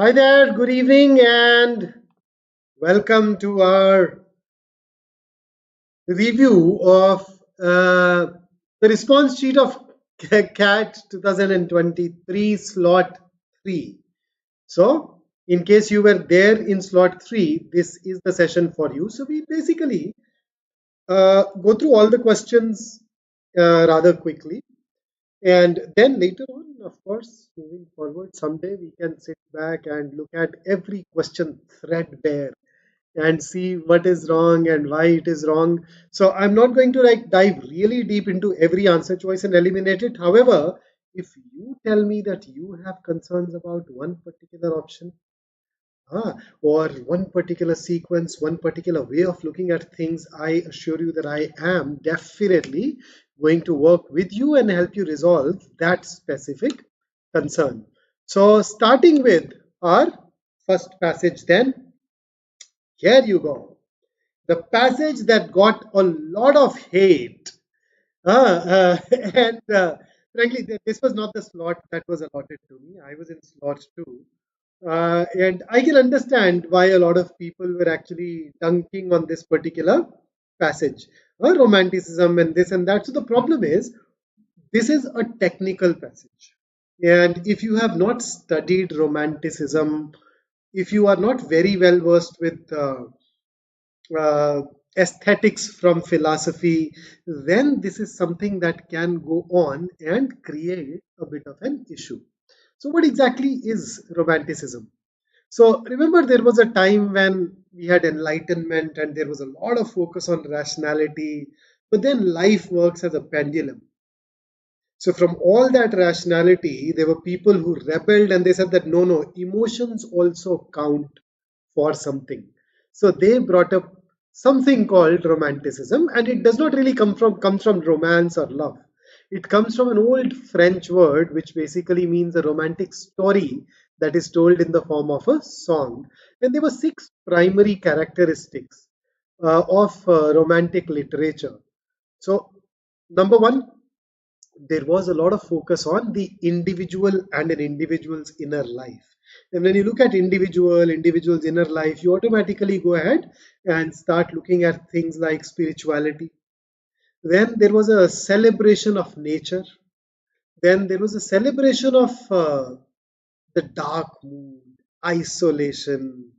Hi there, good evening, and welcome to our review of the response sheet of CAT 2023 slot 3. So, in case you were there in slot 3, this is the session for you. So, we basically go through all the questions rather quickly. And then later on, of course, moving forward, someday we can sit back and look at every question threadbare and see what is wrong and why it is wrong. So I'm not going to like dive really deep into every answer choice and eliminate it. However, if you tell me that you have concerns about one particular option, or one particular sequence, one particular way of looking at things, I assure you that I am definitely going to work with you and help you resolve that specific concern. So, starting with our first passage, then, here you go. The passage that got a lot of hate. And frankly, this was not the slot that was allotted to me. I was in slot 2. And I can understand why a lot of people were actually dunking on this particular passage, romanticism and this and that. So the problem is, this is a technical passage. And if you have not studied romanticism, if you are not very well versed with uh, aesthetics from philosophy, then this is something that can go on and create a bit of an issue. So, what exactly is romanticism? So, remember, there was a time when we had enlightenment and there was a lot of focus on rationality, but then life works as a pendulum. So, from all that rationality, there were people who rebelled and they said that no, no, emotions also count for something. So, they brought up something called romanticism, and it does not really comes from romance or love. It comes from an old French word which basically means a romantic story that is told in the form of a song. And there were six primary characteristics of romantic literature. So, number one, there was a lot of focus on the individual and an individual's inner life. And when you look at individual's inner life, you automatically go ahead and start looking at things like spirituality. Then there was a celebration of nature. Then there was a celebration of the dark mood, isolation.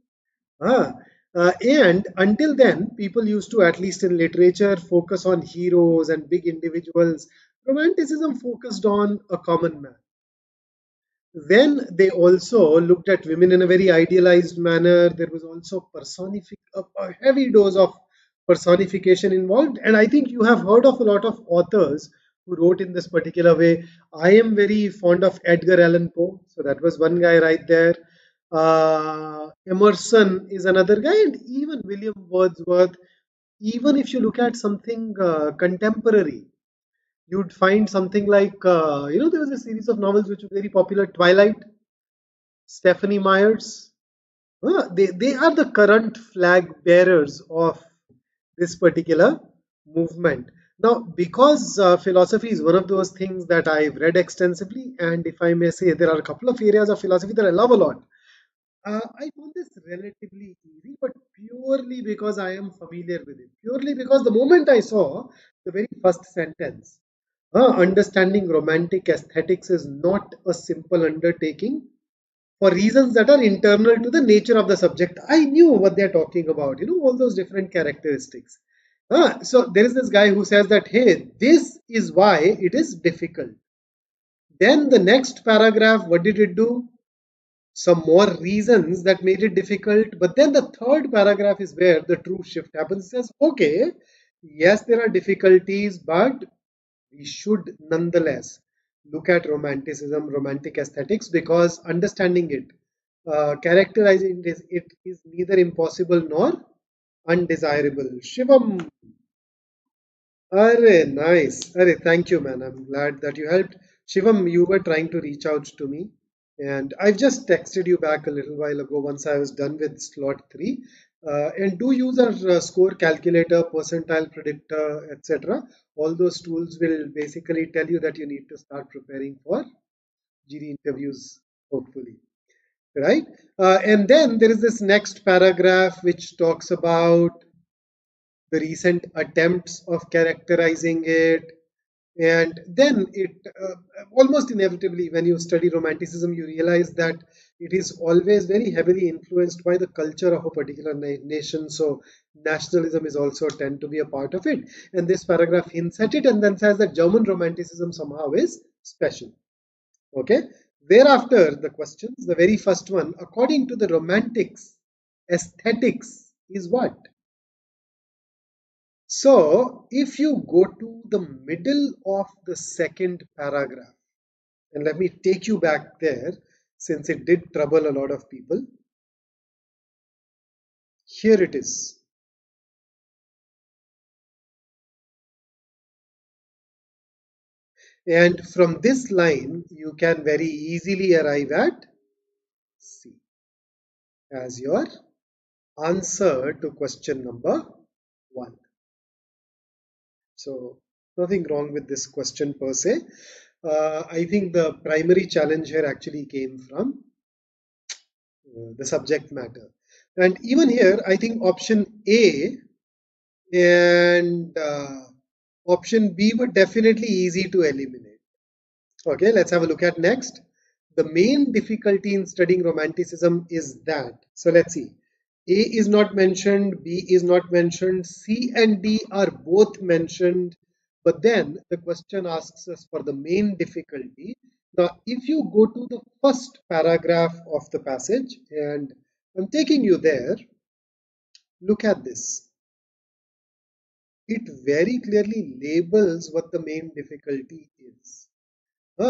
Ah, and until then, people used to, at least in literature, focus on heroes and big individuals. Romanticism focused on a common man. Then they also looked at women in a very idealized manner. There was also a heavy dose of personification involved. And I think you have heard of a lot of authors who wrote in this particular way. I am very fond of Edgar Allan Poe. So that was one guy right there. Emerson is another guy, and even William Wordsworth. Even if you look at something contemporary, you'd find something like, there was a series of novels which were very popular, Twilight, Stephanie Meyer's. They are the current flag bearers of this particular movement. Now, because philosophy is one of those things that I've read extensively, and if I may say, there are a couple of areas of philosophy that I love a lot. I found this relatively easy, but purely because I am familiar with it. Purely because the moment I saw the very first sentence, understanding romantic aesthetics is not a simple undertaking for reasons that are internal to the nature of the subject. I knew what they're talking about, all those different characteristics. So there is this guy who says that, hey, this is why it is difficult. Then the next paragraph, what did it do? Some more reasons that made it difficult. But then the third paragraph is where the true shift happens. It says, okay, yes, there are difficulties, but we should nonetheless look at romanticism, romantic aesthetics, because understanding it, characterizing it is neither impossible nor undesirable. Shivam, Arre, nice. Arre, thank you, man. I'm glad that you helped. Shivam, you were trying to reach out to me, and I've just texted you back a little while ago once I was done with slot 3. And do use our score calculator, percentile predictor, etc. All those tools will basically tell you that you need to start preparing for GD interviews, hopefully. right? And then there is this next paragraph which talks about the recent attempts of characterizing it. And then it almost inevitably, when you study Romanticism, you realize that it is always very heavily influenced by the culture of a particular nation. So nationalism is also tend to be a part of it. And this paragraph hints at it and then says that German Romanticism somehow is special. Okay. Thereafter, the questions, the very first one, according to the Romantics, aesthetics is what? So, if you go to the middle of the second paragraph, and let me take you back there since it did trouble a lot of people. Here it is. And from this line, you can very easily arrive at C as your answer to question number 1. So, nothing wrong with this question per se. I think the primary challenge here actually came from the subject matter. And even here, I think option A and option B were definitely easy to eliminate. Okay, let's have a look at next. The main difficulty in studying Romanticism is that, so let's see, A is not mentioned, B is not mentioned, C and D are both mentioned, but then the question asks us for the main difficulty. Now, if you go to the first paragraph of the passage, and I'm taking you there, look at this. It very clearly labels what the main difficulty is.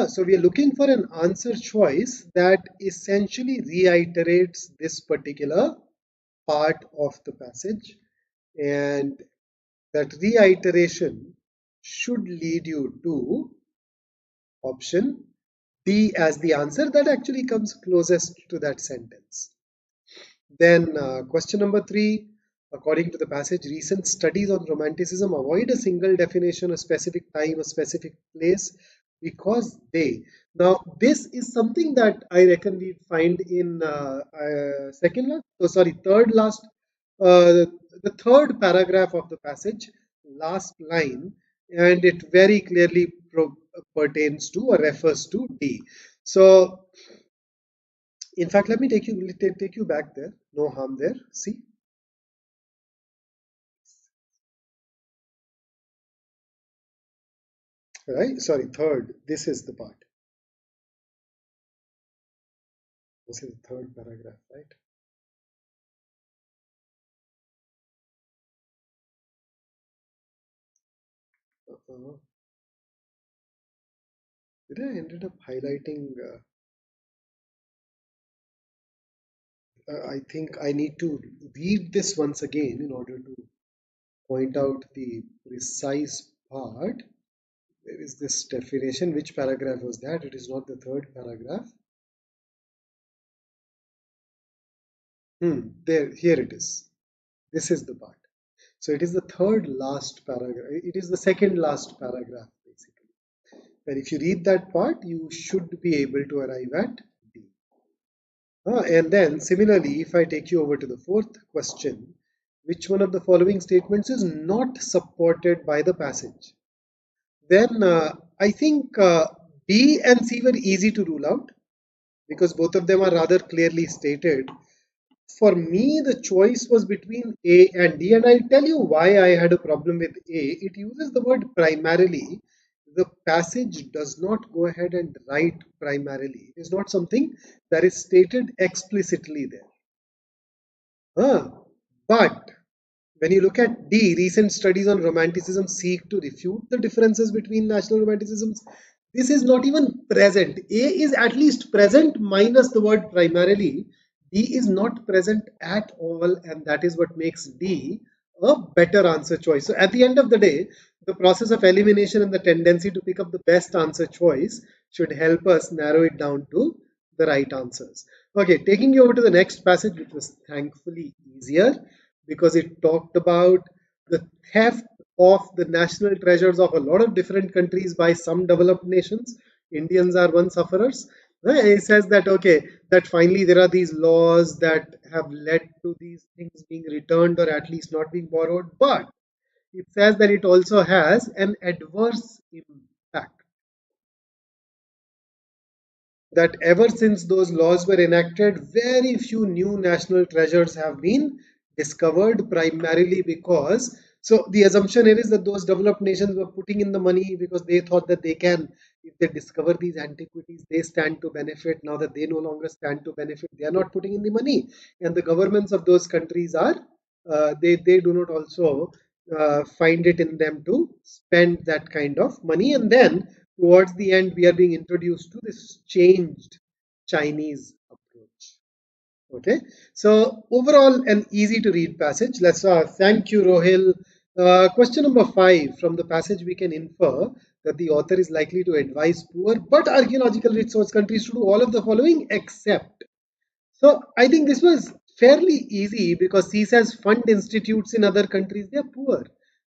So we are looking for an answer choice that essentially reiterates this particular part of the passage, and that reiteration should lead you to option D as the answer that actually comes closest to that sentence. Then question number 3, according to the passage, recent studies on Romanticism avoid a single definition, a specific time, a specific place, because they. Now, this is something that I reckon we find in third last, the third paragraph of the passage, last line, and it very clearly pertains to or refers to D. So, in fact, let me take you back there. No harm there. See, right? Sorry, third. This is the part. This is the third paragraph, right? Uh, did I ended up highlighting? I think I need to read this once again in order to point out the precise part. Where is this definition? Which paragraph was that? It is not the third paragraph. There, here it is. This is the part. So it is the third last paragraph. It is the second last paragraph, basically. And if you read that part, you should be able to arrive at D. And then similarly, if I take you over to the fourth question, which one of the following statements is not supported by the passage? Then I think B and C were easy to rule out because both of them are rather clearly stated. For me, the choice was between A and D, and I'll tell you why I had a problem with A. It uses the word primarily. The passage does not go ahead and write primarily. It is not something that is stated explicitly there. But when you look at D, recent studies on Romanticism seek to refute the differences between national Romanticisms. This is not even present. A is at least present minus the word primarily. D is not present at all, and that is what makes D a better answer choice. So at the end of the day, the process of elimination and the tendency to pick up the best answer choice should help us narrow it down to the right answers. Okay, taking you over to the next passage, which was thankfully easier because it talked about the theft of the national treasures of a lot of different countries by some developed nations. Indians are one sufferers. It says that, okay, that finally there are these laws that have led to these things being returned or at least not being borrowed, but it says that it also has an adverse impact. That ever since those laws were enacted, very few new national treasures have been discovered, primarily because, so the assumption here is that those developed nations were putting in the money because they thought that they can, if they discover these antiquities, they stand to benefit. Now that they no longer stand to benefit, they are not putting in the money. And the governments of those countries are, they do not also find it in them to spend that kind of money. And then towards the end, we are being introduced to this changed Chinese approach. Okay, so overall, an easy to read passage. Let's thank you, Rohil. Question number 5. From the passage, we can infer that the author is likely to advise poor but archaeological resource countries to do all of the following except. So I think this was fairly easy because he says fund institutes in other countries. They're poor.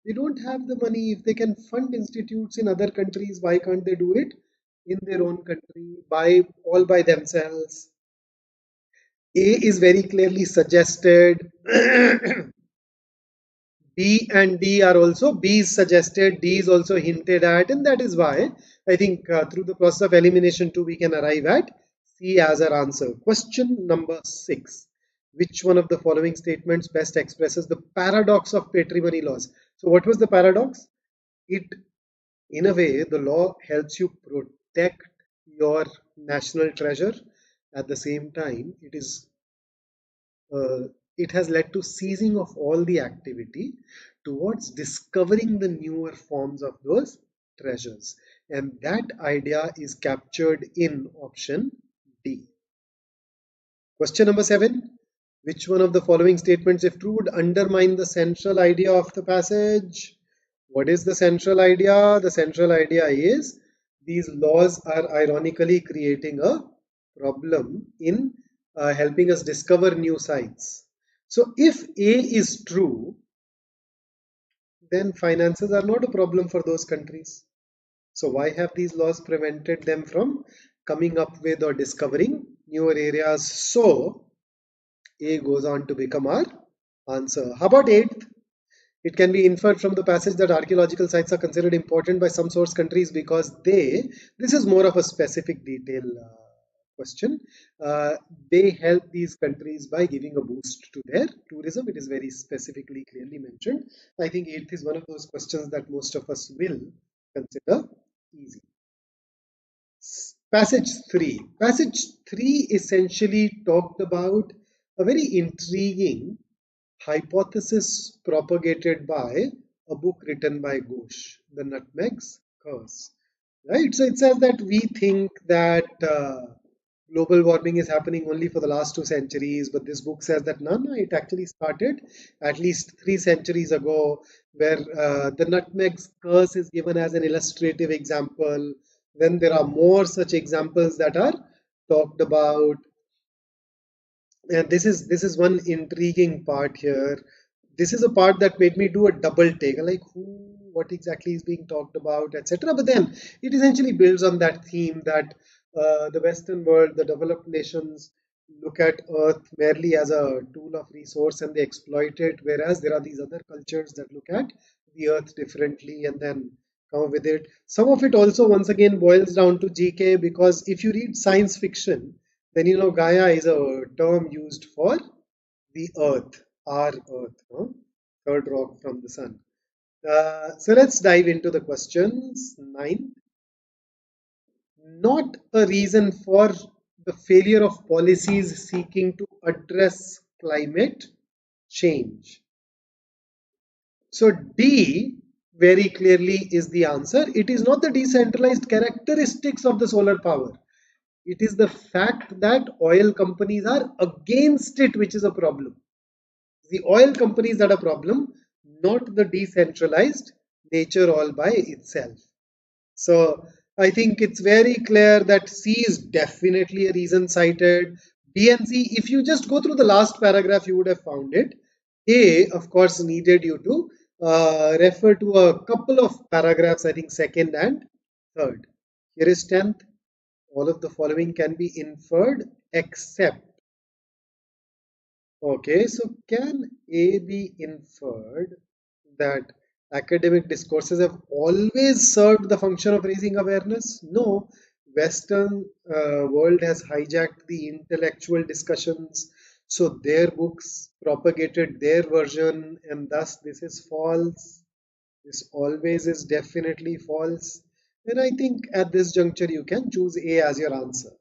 They don't have the money. If they can fund institutes in other countries, why can't they do it in their own country by all by themselves? A is very clearly suggested. B and D are also, B is suggested, D is also hinted at, and that is why I think through the process of elimination too, we can arrive at C as our answer. Question number 6. Which one of the following statements best expresses the paradox of patrimony laws? So what was the paradox? It, in a way, the law helps you protect your national treasure. At the same time, uh, it has led to ceasing of all the activity towards discovering the newer forms of those treasures. And that idea is captured in option D. Question number 7. Which one of the following statements, if true, would undermine the central idea of the passage? What is the central idea? The central idea is these laws are ironically creating a problem in helping us discover new sites. So if A is true, then finances are not a problem for those countries. So why have these laws prevented them from coming up with or discovering newer areas? So A goes on to become our answer. How about 8th? It can be inferred from the passage that archaeological sites are considered important by some source countries because this is more of a specific detail question, uh, they help these countries by giving a boost to their tourism. It is very specifically clearly mentioned. I think 8th is one of those questions that most of us will consider easy. Passage 3. Passage 3 essentially talked about a very intriguing hypothesis propagated by a book written by Ghosh, The Nutmeg's Curse. Right? So it says that we think that global warming is happening only for the last 2 centuries, but this book says that no, it actually started at least 3 centuries ago, where the nutmeg's curse is given as an illustrative example. Then there are more such examples that are talked about, and this is one intriguing part here. This is a part that made me do a double take, like who, what exactly is being talked about, etc. But then it essentially builds on that theme that the Western world, the developed nations, look at Earth merely as a tool of resource and they exploit it, whereas there are these other cultures that look at the Earth differently and then come up with it. Some of it also, once again, boils down to GK, because if you read science fiction, then you know Gaia is a term used for the Earth, our Earth, huh? Third rock from the sun. So let's dive into the questions. 9. Not a reason for the failure of policies seeking to address climate change. So D very clearly is the answer. It is not the decentralized characteristics of the solar power. It is the fact that oil companies are against it, which is a problem. The oil companies that are a problem, not the decentralized nature all by itself. So I think it's very clear that C is definitely a reason cited. B and C, if you just go through the last paragraph, you would have found it. A, of course, needed you to refer to a couple of paragraphs, I think second and third. Here is 10th. all of the following can be inferred except. Okay, so can A be inferred that academic discourses have always served the function of raising awareness? No. Western world has hijacked the intellectual discussions, so their books propagated their version, and thus this is false. This always is definitely false. And I think at this juncture you can choose A as your answer.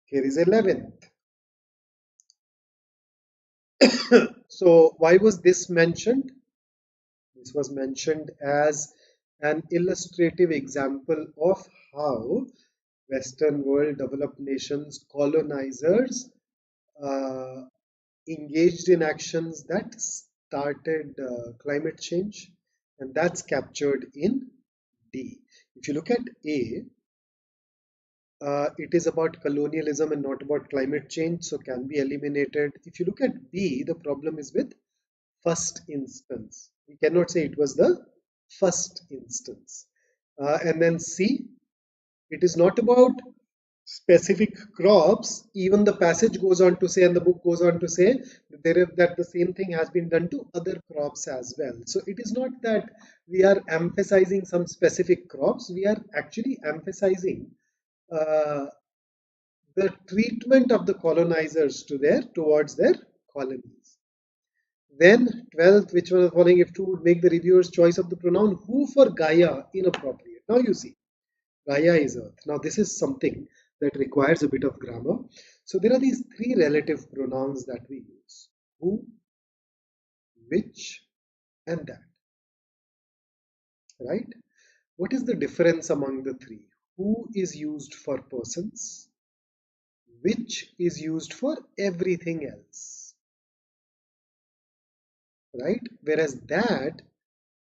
Here is 11th. So why was this mentioned? This was mentioned as an illustrative example of how Western world developed nations, colonizers, uh, engaged in actions that started climate change, and that's captured in D. If you look at A, it is about colonialism and not about climate change, so can be eliminated. If you look at B, the problem is with first instance. We cannot say it was the first instance. And then C, it is not about specific crops. Even the passage goes on to say, and the book goes on to say, that the same thing has been done to other crops as well. So it is not that we are emphasizing some specific crops, we are actually emphasizing uh, the treatment of the colonizers towards their colonies. Then 12th, which one of the following if true would make the reviewer's choice of the pronoun who for Gaia inappropriate? Now you see, Gaia is earth. Now this is something that requires a bit of grammar. So there are these three relative pronouns that we use: who, which, and that. Right? What is the difference among the three? Who is used for persons, which is used for everything else. Right? Whereas that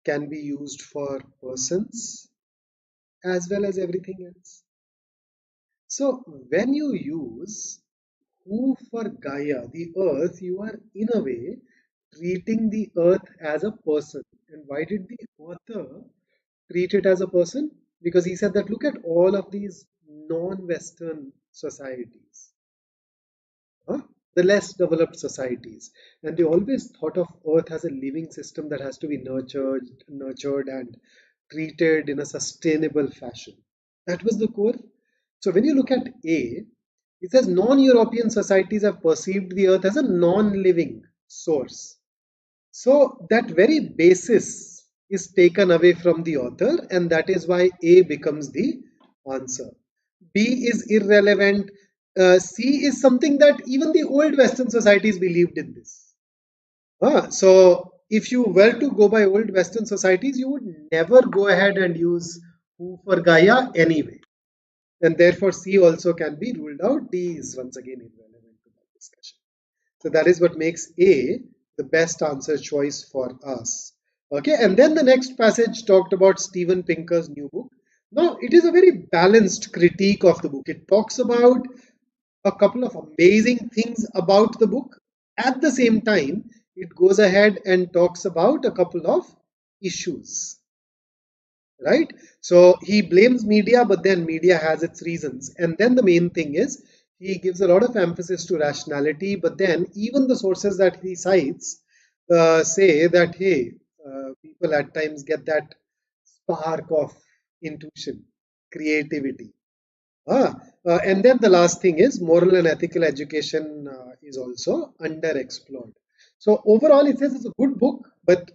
can be used for persons as well as everything else. So when you use who for Gaia, the earth, you are in a way treating the earth as a person. And why did the author treat it as a person? Because he said that look at all of these non-Western societies, huh? The less developed societies, and they always thought of earth as a living system that has to be nurtured and treated in a sustainable fashion. That was the core. So when you look at A, it says non-European societies have perceived the earth as a non-living source. So that very basis is taken away from the author, and that is why A becomes the answer. B is irrelevant. C is something that even the old Western societies believed in this. So if you were to go by old Western societies, you would never go ahead and use who for Gaia anyway. And therefore C also can be ruled out. D is once again irrelevant to that discussion. So that is what makes A the best answer choice for us. Okay, and then the next passage talked about Steven Pinker's new book. Now, it is a very balanced critique of the book. It talks about a couple of amazing things about the book. At the same time, it goes ahead and talks about a couple of issues, right? So he blames media, but then media has its reasons. And then the main thing is he gives a lot of emphasis to rationality, but then even the sources that he cites say that, hey, people at times get that spark of intuition, creativity. And then the last thing is moral and ethical education is also underexplored. So overall, it says it's a good book, but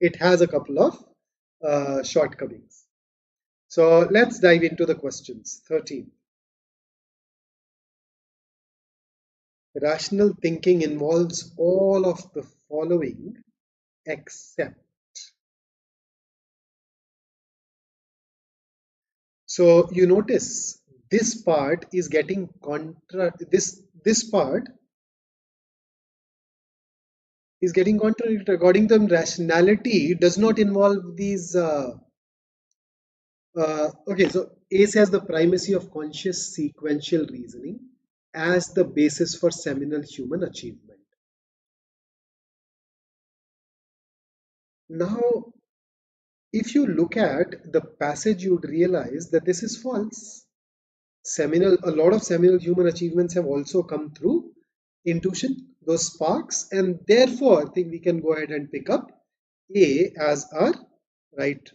it has a couple of shortcomings. So let's dive into the questions. 13. Rational thinking involves all of the following except. So you notice this part is getting this part is getting contradicted. According to them, rationality does not involve these. Okay, so A says the primacy of conscious sequential reasoning as the basis for seminal human achievement. Now, if you look at the passage, you'd realize that this is false. a lot of seminal human achievements have also come through intuition, those sparks, and therefore I think we can go ahead and pick up A as our right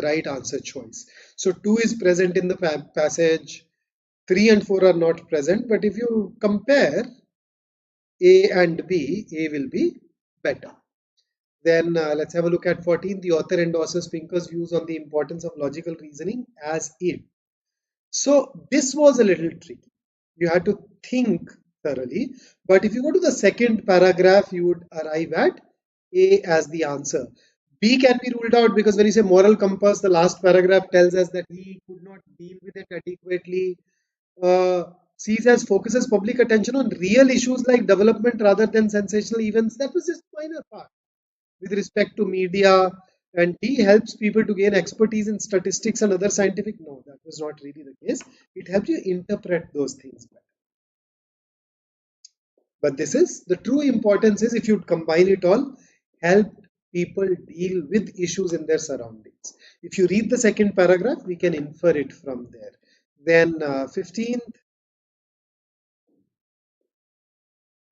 right answer choice. So 2 is present in the passage, 3 and 4 are not present, but if you compare A and B, A will be better. Then let's have a look at 14. The author endorses Pinker's views on the importance of logical reasoning as it. So this was a little tricky. You had to think thoroughly. But if you go to the second paragraph, you would arrive at A as the answer. B can be ruled out because when you say moral compass, the last paragraph tells us that he could not deal with it adequately. C says focuses public attention on real issues like development rather than sensational events. That was just minor part with respect to media. And D helps people to gain expertise in statistics and other scientific. No, that was not really the case. It helps you interpret those things better. But this is the true importance is if you combine it all, help people deal with issues in their surroundings. If you read the second paragraph, we can infer it from there. Then 15th,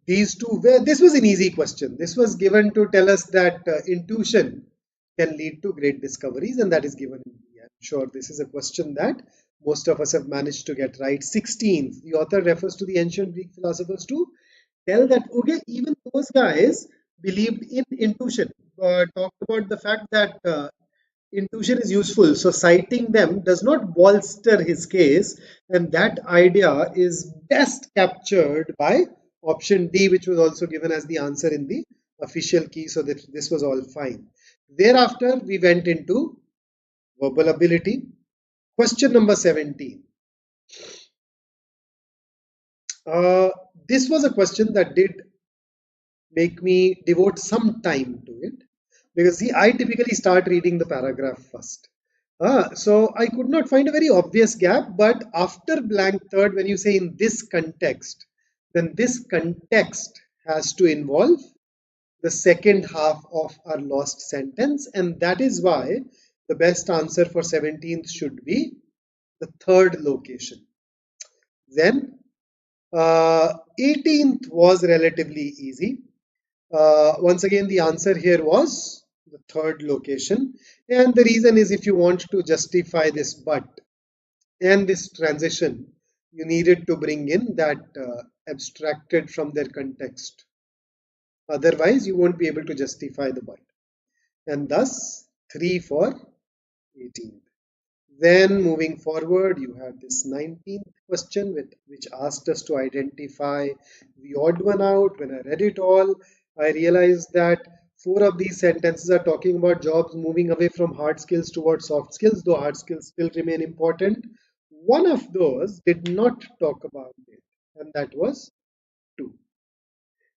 these two, where this was an easy question. This was given to tell us that intuition can lead to great discoveries, and that is given in B. I'm sure this is a question that most of us have managed to get right. 16th, the author refers to the ancient Greek philosophers to tell that, okay, even those guys believed in intuition, talked about the fact that intuition is useful. So citing them does not bolster his case, and that idea is best captured by option D, which was also given as the answer in the official key, so that this was all fine. Thereafter, we went into verbal ability. Question number 17. This was a question that did make me devote some time to it because see, I typically start reading the paragraph first. So I could not find a very obvious gap, but after blank third, when you say in this context, then this context has to involve the second half of our lost sentence, and that is why the best answer for 17th should be the third location. Then 18th was relatively easy. Once again, the answer here was the third location. And the reason is if you want to justify this but and this transition, you needed to bring in that abstracted from their context. Otherwise, you won't be able to justify the but. And thus, 3 for 18. Then moving forward, you had this 19th question which asked us to identify the odd one out. When I read it all, I realized that 4 of these sentences are talking about jobs moving away from hard skills towards soft skills, though hard skills still remain important. One of those did not talk about it, and that was 2,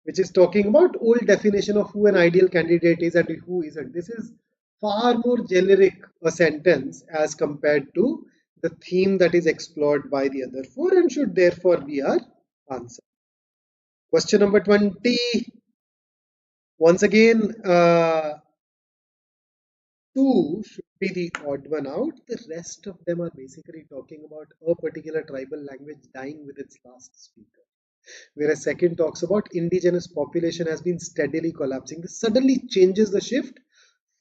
which is talking about old definition of who an ideal candidate is and who isn't. This is far more generic a sentence as compared to the theme that is explored by the other 4 and should therefore be our answer. Question number 20. Once again, 2 should be the odd one out. The rest of them are basically talking about a particular tribal language dying with its last speaker. Whereas second talks about indigenous population has been steadily collapsing. This suddenly changes the shift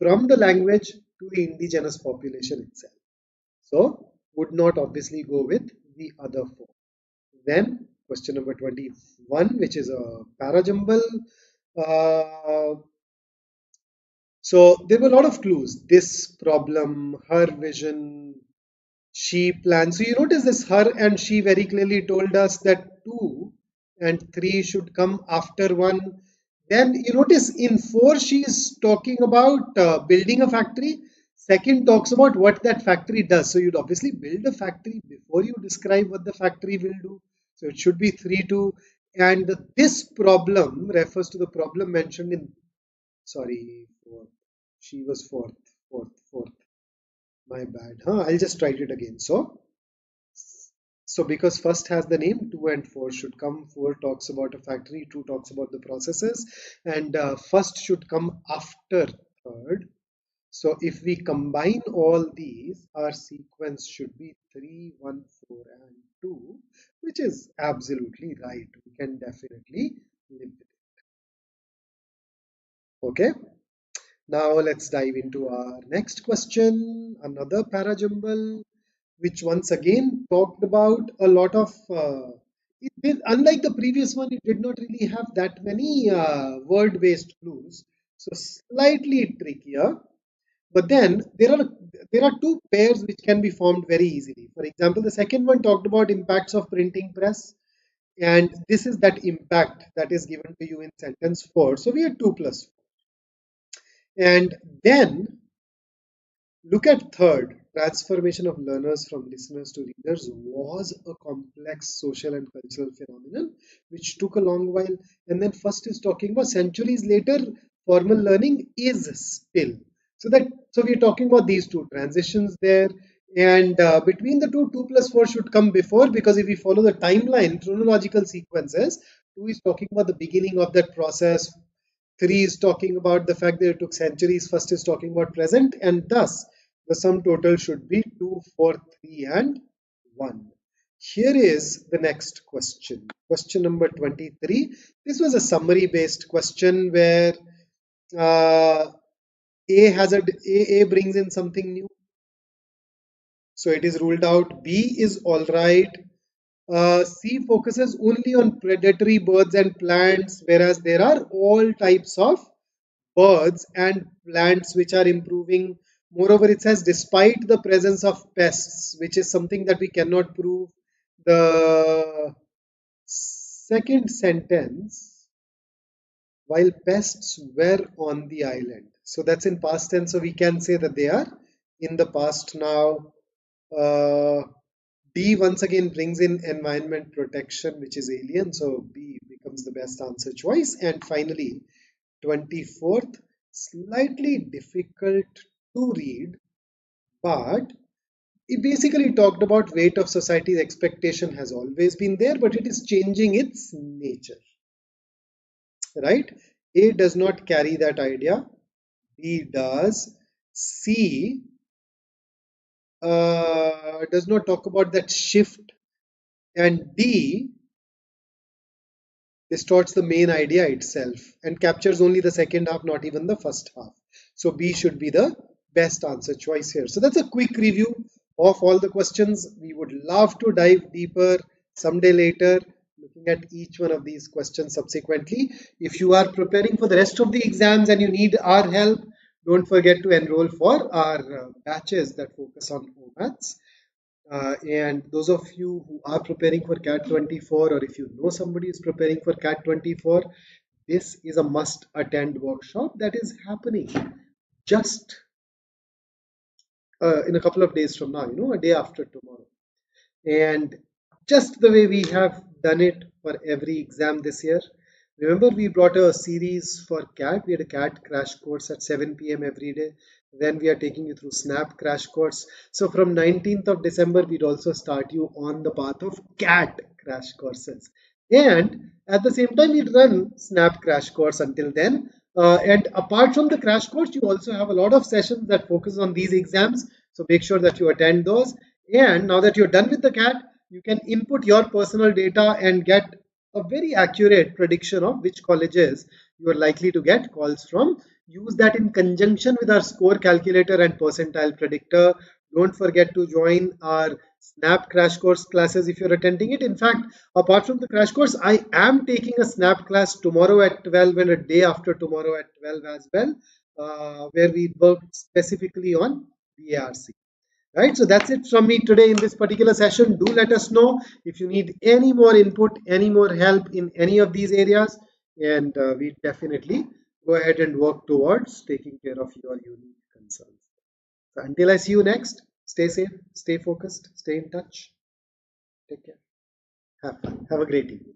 from the language to the indigenous population itself. So would not obviously go with the other 4. Then question number 21, which is a parajumble. So there were a lot of clues. This problem, her vision, she plans. So you notice this her and she very clearly told us that 2 and 3 should come after 1. Then you notice in 4 she is talking about building a factory. Second talks about what that factory does. So you'd obviously build a factory before you describe what the factory will do. So it should be 3, 2. And this problem refers to the problem mentioned in, sorry, 4th. She was 4th, 4th. My bad. I'll just write it again. So because first has the name, 2 and 4 should come. 4 talks about a factory, 2 talks about the processes, and first should come after third. So if we combine all these, our sequence should be 3, 1, 4, and 2, which is absolutely right. We can definitely live with it. Okay. Now let's dive into our next question. Another parajumble, which once again talked about a lot of. Unlike the previous one, it did not really have that many word-based clues, so slightly trickier. But then there are two pairs which can be formed very easily. For example, the second one talked about impacts of printing press, and this is that impact that is given to you in sentence 4. So we have 2 plus 4. And then look at third, transformation of learners from listeners to readers was a complex social and cultural phenomenon which took a long while. And then first is talking about centuries later, formal learning is still. So we're talking about these two transitions there. And between the two, 2 plus 4 should come before, because if we follow the timeline, chronological sequences, 2 is talking about the beginning of that process. 3 is talking about the fact that it took centuries. First is talking about present, and thus the sum total should be 2, 4, 3, and 1. Here is the next question. Question number 23. This was a summary based question where uh, A brings in something new, so it is ruled out. B is all right. C focuses only on predatory birds and plants, whereas there are all types of birds and plants which are improving. Moreover, it says despite the presence of pests, which is something that we cannot prove. The second sentence, while pests were on the island. So that's in past tense, so we can say that they are in the past now. Uh, D once again brings in environment protection, which is alien, so B becomes the best answer choice. And finally, 24th, slightly difficult to read, but it basically talked about weight of society's expectation has always been there, but it is changing its nature, right? A does not carry that idea, B does. C does not talk about that shift, and D distorts the main idea itself and captures only the second half, not even the first half. So B should be the best answer choice here. So that's a quick review of all the questions. We would love to dive deeper someday later, looking at each one of these questions subsequently. If you are preparing for the rest of the exams and you need our help, don't forget to enroll for our batches that focus on OMATs. And those of you who are preparing for CAT 24, or if you know somebody is preparing for CAT 24, this is a must attend workshop that is happening just in a couple of days from now, a day after tomorrow. And just the way we have done it for every exam this year. Remember, we brought a series for CAT. We had a CAT crash course at 7 p.m. every day. Then we are taking you through Snap crash course. So from 19th of December, we'd also start you on the path of CAT crash courses. And at the same time, we'd run Snap crash course until then. And apart from the crash course, you also have a lot of sessions that focus on these exams. So make sure that you attend those. And now that you're done with the CAT, you can input your personal data and get a very accurate prediction of which colleges you are likely to get calls from. Use that in conjunction with our score calculator and percentile predictor. Don't forget to join our Snap crash course classes if you're attending it. In fact, apart from the crash course, I am taking a Snap class tomorrow at 12 and a day after tomorrow at 12 as well, where we work specifically on VARC. Right, so that's it from me today in this particular session. Do let us know if you need any more input, any more help in any of these areas, and we definitely go ahead and work towards taking care of your unique concerns. So until I see you next, stay safe, stay focused, stay in touch, take care, have fun, have a great evening.